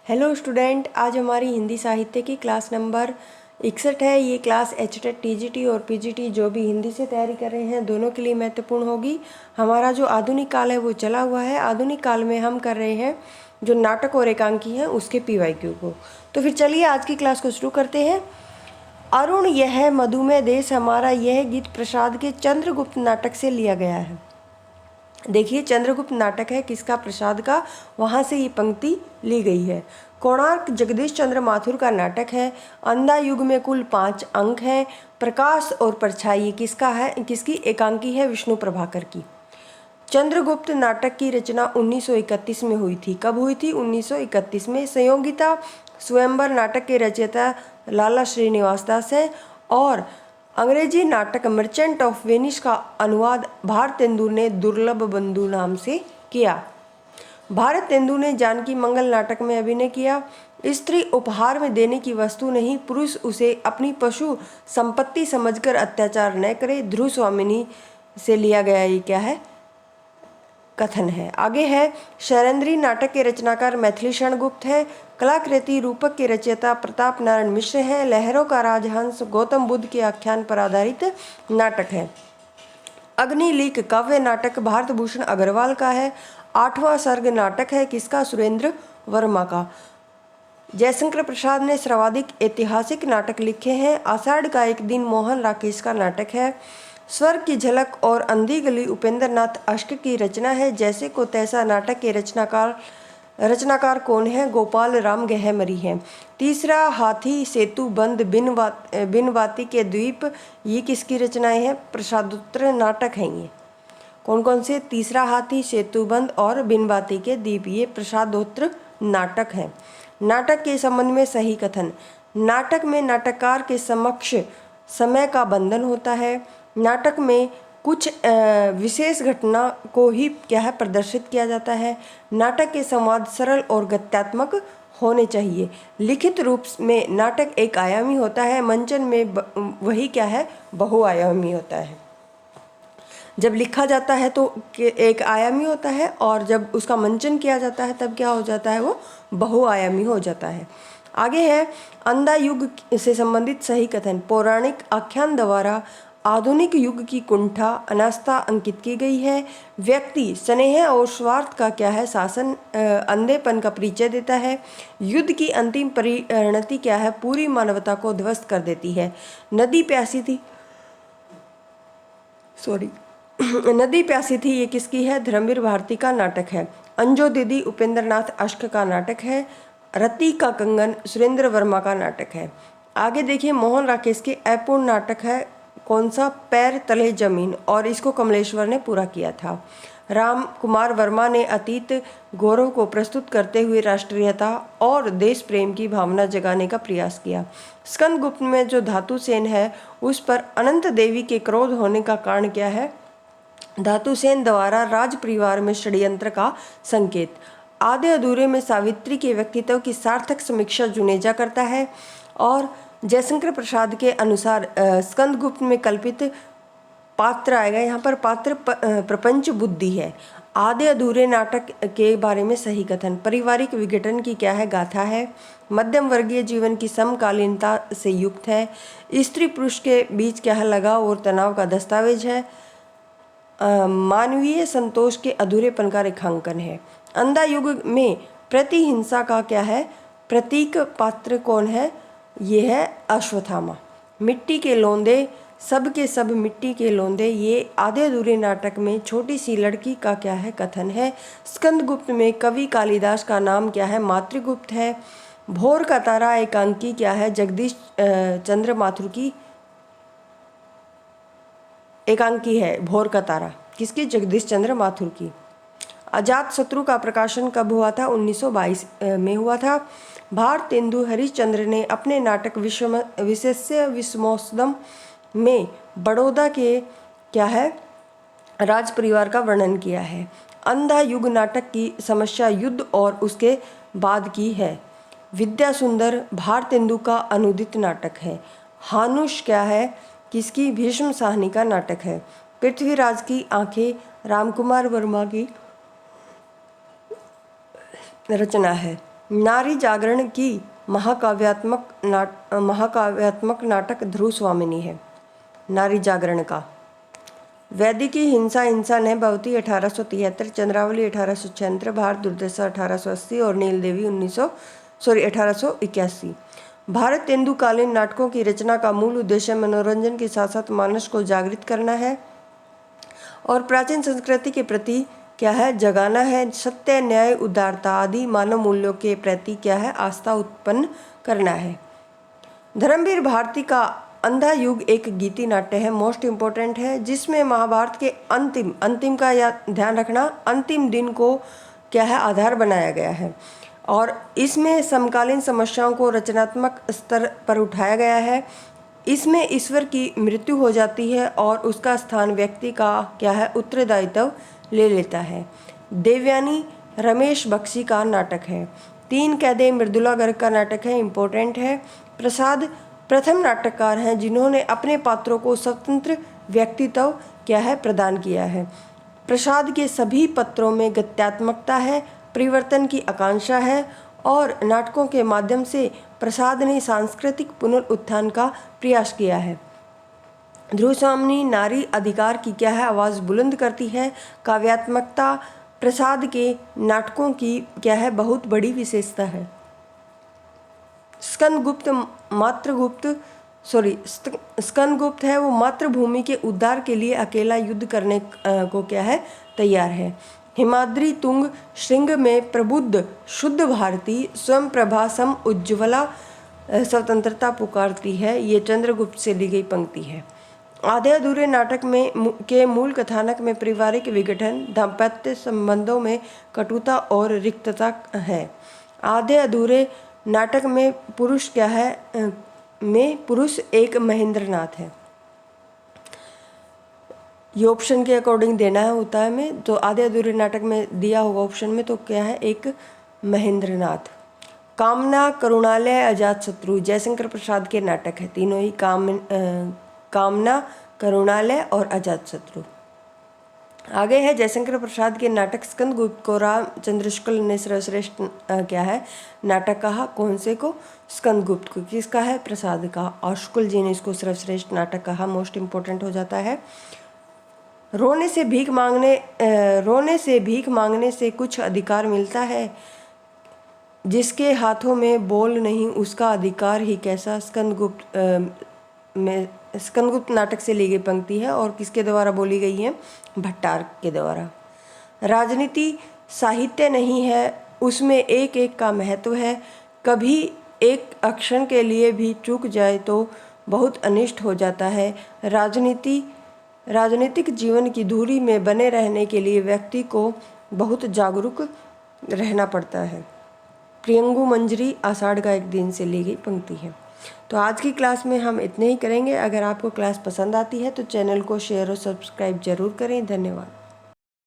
Hello student, आज हमारी हिंदी साहित्य की क्लास नंबर 61 है। ये क्लास एचटेट टीजीटी और पीजीटी जो भी हिंदी से तैयारी कर रहे हैं दोनों के लिए महत्वपूर्ण होगी। हमारा जो आधुनिक काल है वो चला हुआ है। आधुनिक काल में हम कर रहे हैं जो नाटक और एकांकी हैं उसके पीवाईक्यू को। तो फिर चलिए आज की क्लास को शुरू करते हैं। अरुण यह मधुमेह देश हमारा, यह गीत प्रसाद के चंद्रगुप्त नाटक से लिया गया है। देखिए, चंद्रगुप्त नाटक है किसका? प्रसाद का। वहाँ से ये पंक्ति ली गई है। कोणार्क जगदीश चंद्र माथुर का नाटक है। अंधा युग में कुल 5 अंक हैं। प्रकाश और परछाई किसका है? किसकी एकांकी है? विष्णु प्रभाकर की। चंद्रगुप्त नाटक की रचना 1931 में हुई थी। कब हुई थी? 1931 में। संयोगिता स्वयंवर नाटक के रचयिता लाला श्रीनिवास दास है और अंग्रेजी नाटक मर्चेंट ऑफ वेनिस का अनुवाद भारतेंदु ने दुर्लभ बंधु नाम से किया। भारतेंदु ने जानकी मंगल नाटक में अभिनय किया। स्त्री उपहार में देने की वस्तु नहीं, पुरुष उसे अपनी पशु संपत्ति समझकर अत्याचार न करे। ध्रुव स्वामिनी से लिया गया ये क्या है? कथन है। आगे है, शैलेंद्री नाटक के रचनाकार मैथिली शरणगुप्त है। कलाकृति रूपक के रचयिता प्रताप नारायण मिश्र हैं। लहरों का राजहंस गौतम बुद्ध के आख्यान पर आधारित नाटक है। अग्निलीक काव्य नाटक भारत भूषण अग्रवाल का है। 8वां सर्ग नाटक है किसका? सुरेंद्र वर्मा का। जयशंकर प्रसाद ने सर्वाधिक ऐतिहासिक नाटक लिखे हैं। आषाढ़ का एक दिन मोहन राकेश का नाटक है। स्वर्ग की झलक और अंधी गली उपेंद्र नाथ अश्क की रचना है। जैसे को तैसा नाटक के रचनाकार कौन है? गोपाल राम गहमरी हैं। तीसरा हाथी सेतु बंद बिनवाती के द्वीप, ये किसकी रचनाएं हैं? प्रसादोत्तर नाटक हैं ये। कौन कौन से? तीसरा हाथी, सेतुबंद और बिनवाती के द्वीप, ये प्रसादोत्तर नाटक हैं। नाटक के संबंध में सही कथन। नाटक में नाटककार के समक्ष समय का बंधन होता है। नाटक में कुछ विशेष घटना को ही क्या है? प्रदर्शित किया जाता है। नाटक के संवाद सरल और गत्यात्मक होने चाहिए। लिखित रूप में नाटक एक आयामी होता है। मंचन में वही क्या है? बहुआयामी होता है। जब लिखा जाता है तो एक आयामी होता है और जब उसका मंचन किया जाता है तब क्या हो जाता है? वो बहुआयामी हो जाता है। आगे है, अंधा युग से संबंधित सही कथन। पौराणिक आख्यान द्वारा आधुनिक युग की कुंठा अनास्था अंकित की गई है। व्यक्ति स्नेह और स्वार्थ का क्या है? शासन अंधेपन का परिचय देता है। युद्ध की अंतिम परिणति क्या है? पूरी मानवता को ध्वस्त कर देती है। नदी प्यासी थी ये किसकी है? धर्मवीर भारती का नाटक है। अंजो दीदी उपेंद्र नाथ अश्क का नाटक है। रति का कंगन सुरेंद्र वर्मा का नाटक है। आगे देखिए, मोहन राकेश के अपूर्ण नाटक है कौन सा? पैर तले जमीन, और इसको कमलेश्वर ने पूरा किया था। राम कुमार वर्मा ने अतीत गौरव को प्रस्तुत करते हुए राष्ट्रीयता और देश प्रेम की भावना जगाने का प्रयास किया। स्कंदगुप्त में जो धातु सेन है उस पर अनंत देवी के क्रोध होने का कारण क्या है? धातुसेन द्वारा राज परिवार में षड्यंत्र का संकेत। आधे अधूरे में सावित्री के व्यक्तित्व की सार्थक समीक्षा जुनेजा करता है। और जयशंकर प्रसाद के अनुसार स्कंदगुप्त में कल्पित पात्र आएगा। यहाँ पर पात्र प्रपंच बुद्धि है। आधे अधूरे नाटक के बारे में सही कथन। पारिवारिक विघटन की क्या है? गाथा है। मध्यम वर्गीय जीवन की समकालीनता से युक्त है। स्त्री पुरुष के बीच क्या है? लगाव और तनाव का दस्तावेज है। मानवीय संतोष के अधूरेपन का रेखांकन है। अंधा युग में प्रतिहिंसा का क्या है? प्रतीक पात्र कौन है? ये है अश्वत्थामा। मिट्टी के लौंदे, सब के सब मिट्टी के लौंदे, ये आधे अधूरे नाटक में छोटी सी लड़की का क्या है? कथन है। स्कंदगुप्त में कवि कालिदास का नाम क्या है? मातृगुप्त है। भोर का तारा एकांकी क्या है? जगदीश चंद्र माथुर की एकांकी है। भोर का तारा किसकी? जगदीश चंद्र माथुर की। अजात शत्रु का प्रकाशन कब हुआ था? 1922 में हुआ था। भारतेंदु हरिश्चंद्र ने अपने नाटक विशेष्य विस्मोत्सव में बड़ौदा के क्या है? राज परिवार का वर्णन किया है। अंधा युग नाटक की समस्या युद्ध और उसके बाद की है। विद्या सुंदर भारतेंदु का अनुदित नाटक है। हानुष क्या है? किसकी? भीष्म साहनी का नाटक है। पृथ्वीराज की आंखें रामकुमार वर्मा की रचना है। नारी जागरण की महाकाव्यात्मक नाटक ध्रुव स्वामिनी है। नारी जागरण का वैदिकी हिंसा हिंसा ने भवती 1873, चंद्रावली 1876, भारत दुर्दशा 1880 और नील देवी 1881। भारत तेंदुकालीन नाटकों की रचना का मूल उद्देश्य मनोरंजन के साथ साथ मानस को जागृत करना है और प्राचीन संस्कृति के प्रति क्या है, जगाना है। सत्य, न्याय, उदारता आदि मानव मूल्यों के प्रति क्या है, आस्था उत्पन्न करना है। धर्मवीर भारती का अंधा युग एक गीति नाट्य है, मोस्ट इम्पोर्टेंट है, जिसमें महाभारत के अंतिम का या ध्यान रखना, अंतिम दिन को क्या है, आधार बनाया गया है और इसमें समकालीन समस्याओं को रचनात्मक स्तर पर उठाया गया है। इसमें ईश्वर की मृत्यु हो जाती है और उसका स्थान व्यक्ति का क्या है, उत्तरदायित्व ले लेता है। देवयानी रमेश बख्शी का नाटक है। 3 कैदे मृदुला गर्ग का नाटक है, इम्पोर्टेंट है। प्रसाद प्रथम नाटककार हैं जिन्होंने अपने पात्रों को स्वतंत्र व्यक्तित्व क्या है, प्रदान किया है। प्रसाद के सभी पत्रों में गत्यात्मकता है, परिवर्तन की आकांक्षा है और नाटकों के माध्यम से प्रसाद ने सांस्कृतिक पुनरुत्थान का प्रयास किया है। ध्रुव स्वामिनी नारी अधिकार की क्या है, आवाज़ बुलंद करती है। काव्यात्मकता प्रसाद के नाटकों की क्या है, बहुत बड़ी विशेषता है। स्कंदगुप्त है वो मातृभूमि के उद्धार के लिए अकेला युद्ध करने को क्या है, तैयार है। हिमाद्री तुंग श्रृंग में प्रबुद्ध शुद्ध भारती स्वयं प्रभा सम उज्ज्वला स्वतंत्रता पुकारती है, ये चंद्रगुप्त से ली गई पंक्ति है। आधे अधूरे नाटक में के मूल कथानक में पारिवारिक विघटन, दाम्पत्य संबंधों में कटुता और रिक्तता है। आधे अधूरे नाटक में पुरुष क्या है, पुरुष एक महेंद्रनाथ है। ये ऑप्शन के अकॉर्डिंग देना है होता है में, तो आधे अधूरे नाटक में दिया होगा ऑप्शन में, तो क्या है, एक महेंद्रनाथ। कामना, करुणालय, अजातशत्रु जयशंकर प्रसाद के नाटक है, तीनों ही कामना, करुणालय और अजातशत्रु। आगे है जयशंकर प्रसाद के नाटक स्कंदगुप्त को रामचंद्र शुक्ल ने सर्वश्रेष्ठ क्या है, नाटक कहा। कौन से को? स्कंदगुप्त को। किसका है? प्रसाद का। और शुक्ल जी ने इसको सर्वश्रेष्ठ नाटक कहा, मोस्ट इम्पोर्टेंट हो जाता है। रोने से भीख मांगने से कुछ अधिकार मिलता है, जिसके हाथों में बोल नहीं उसका अधिकार ही कैसा। स्कंदगुप्त नाटक से ली गई पंक्ति है और किसके द्वारा बोली गई है? भट्टार के द्वारा। राजनीति साहित्य नहीं है, उसमें एक एक का महत्व है। कभी एक अक्षर के लिए भी चूक जाए तो बहुत अनिष्ट हो जाता है। राजनीतिक जीवन की धुरी में बने रहने के लिए व्यक्ति को बहुत जागरूक रहना पड़ता है। प्रियंगु मंजरी आषाढ़ का एक दिन से ली गई पंक्ति है। तो आज की क्लास में हम इतने ही करेंगे। अगर आपको क्लास पसंद आती है तो चैनल को शेयर और सब्सक्राइब जरूर करें। धन्यवाद।